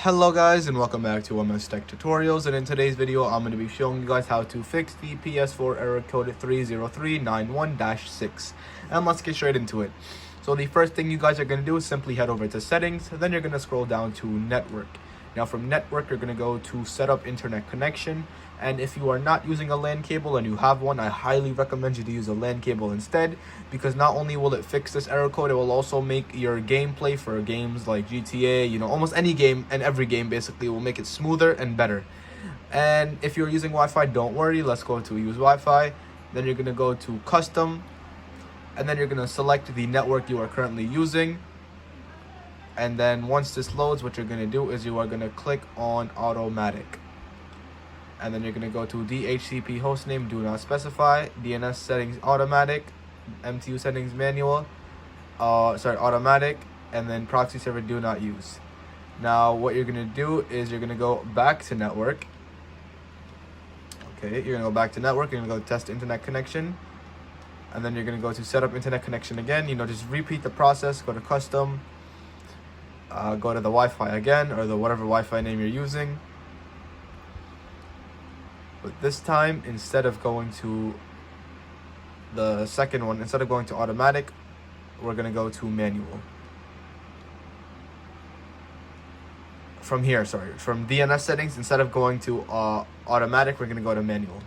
Hello guys and welcome back to MS Tech Tutorials, and in today's video I'm going to be showing you guys how to fix the PS4 error code 30391-6, and let's get straight into it. So the first thing you guys are going to do is simply head over to settings, then you're going to scroll down to network. Now from network you're going to go to set up internet connection, and if you are not using a LAN cable and you have one, I highly recommend you to use a LAN cable instead, because not only will it fix this error code, it will also make your gameplay for games like GTA, almost any game and every game basically, will make it smoother and better. And if you're using Wi-Fi, don't worry, let's go to use Wi-Fi. Then you're going to go to custom, and then you're going to select the network you are currently using. And then once this loads, what you're going to do is you are going to click on automatic. And then you're going to go to DHCP hostname, do not specify, DNS settings automatic, MTU settings manual, automatic, and then proxy server do not use. Now what you're going to do is you're going to go back to network. Okay, you're going to go back to network, you're going to go test internet connection. And then you're going to go to set up internet connection again. Just repeat the process, go to custom, go to the Wi-Fi again, or the whatever Wi-Fi name you're using. But this time, instead of going to the second one, instead of going to automatic, we're going to go to manual. From DNS settings, instead of going to automatic, we're going to go to manual.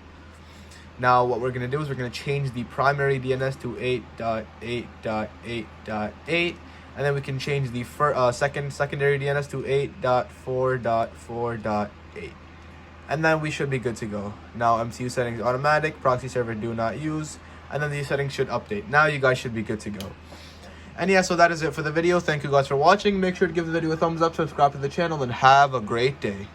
Now what we're going to do is we're going to change the primary DNS to 8.8.8.8, and then we can change the secondary DNS to 8.4.4.8. And then we should be good to go. Now MTU settings automatic, proxy server do not use, and then these settings should update. Now you guys should be good to go. And yeah, so that is it for the video. Thank you guys for watching. Make sure to give the video a thumbs up, subscribe to the channel, and have a great day.